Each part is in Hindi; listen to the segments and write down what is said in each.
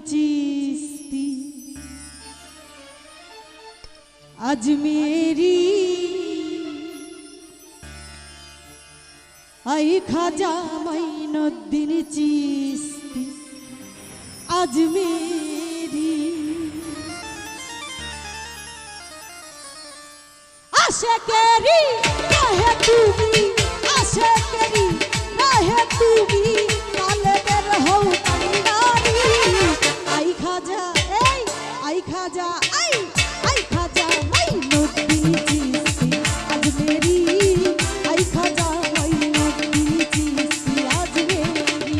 चिश्ती अजमेरी आई खाजा मोइनुद्दीन चिश्ती अजमेरी आशिक़ेरी रहे तुमी आशिक़ेरी रहे तुमी काले बेर हो कंडारी आई खाजा आई खाजा आई खाजा मोइनुद्दीन चिश्ती अजमेरी आई खाजा मोइनुद्दीन चिश्ती अजमेरी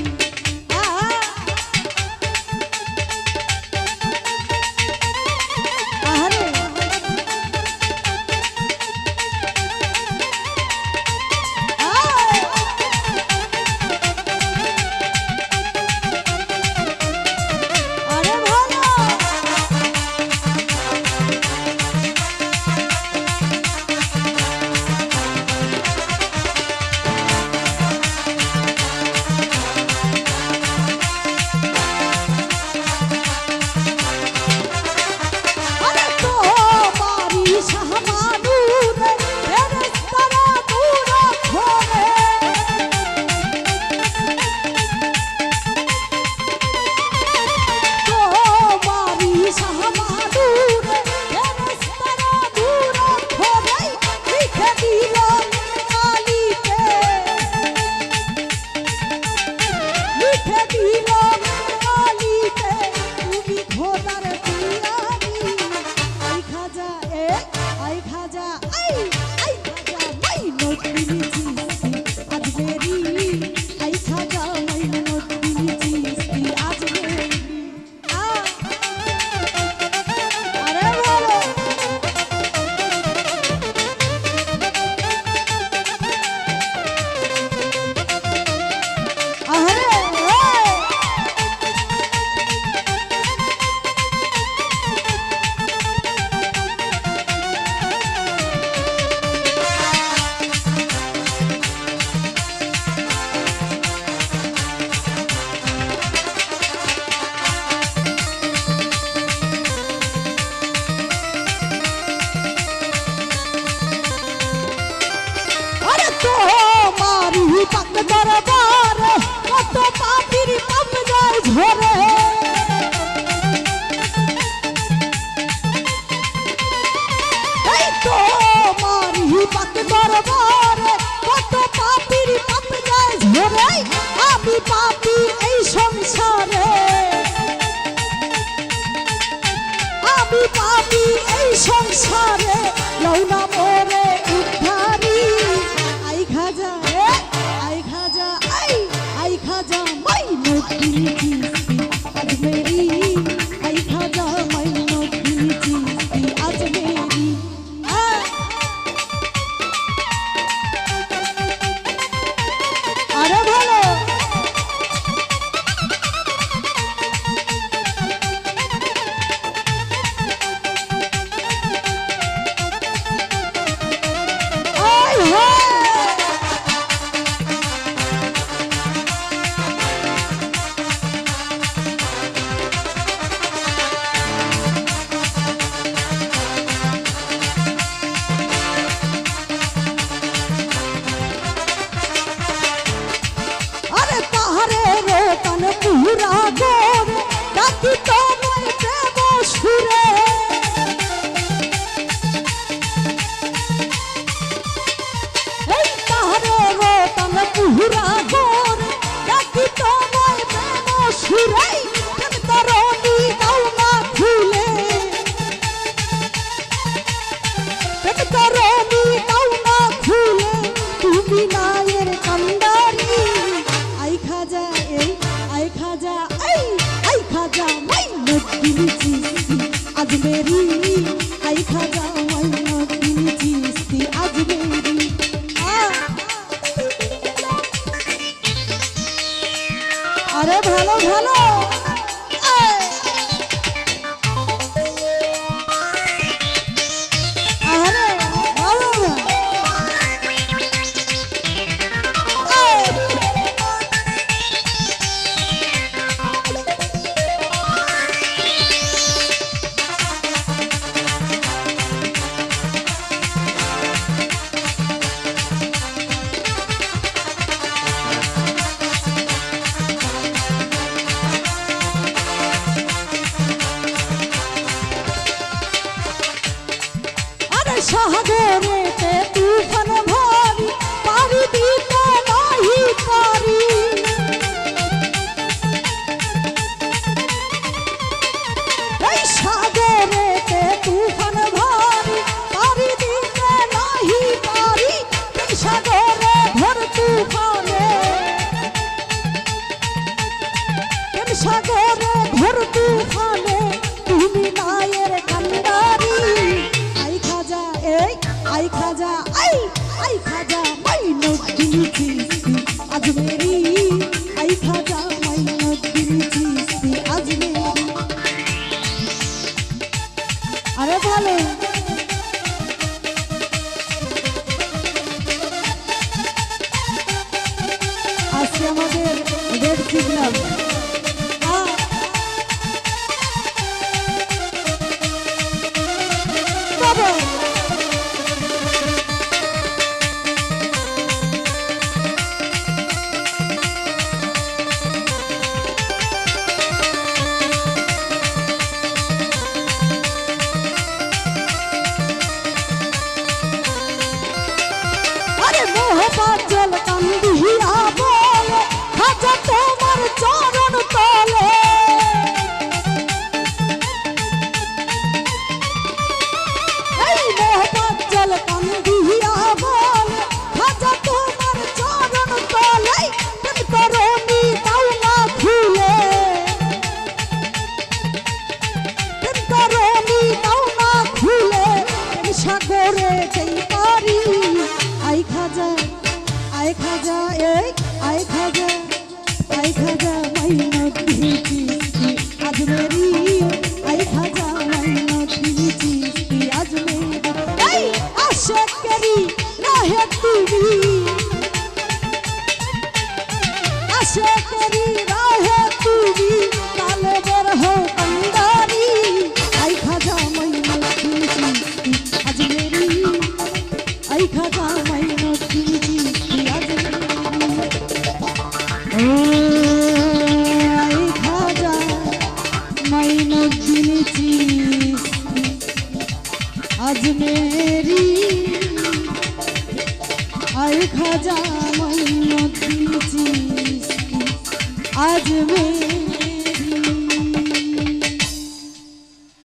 दरबार कत पापीर पाप जाय झरे तो मारी पाक दरबार कत पापीर पाप जाय झरे आमी पापी এই সংসারে आमी पापी এই সংসারে লওনা মোরে উদ্ধারি आई खाजा आई खाजा मोइनुद्दीन चिश्ती अजमेरी आई खाजा मोइनुद्दीन चिश्ती अजमेरी अरे भालो पूरा गोर डाकी तो मैं देव सुरे तारे रोतन पूरा गोर डाकी तो मैं देव सुरे तरोनी दाउना खुले तरोनी दाउना खुले तुमी नायर कंडारी आई खाजा आई खाजा मोइनुद्दीन चिश्ती अजमेरी आई खाजा मोइनुद्दीन चिश्ती अजमेरी अरे भालो भालो আয় খাজা আয় খাজা মাইনুদ্দিন চিশতি আজমেরি আয় খাজা মাইনুদ্দিন চিশতি আজমেরি এই আশিকেরি রাহে তুমি আশিকেরি রাহে তুমি কালে বের হো কান্দারি আয় খাজা মাইনুদ্দিন চিশতি আজমেরি আয় খাজা মাইনুদ্দিন চিশতি আজমেরি আয় খাজা মাইনুদ্দিন চিশতি আজমেরি আয় খাজা মাইনুদ্দিন চিশতি আজমেরি।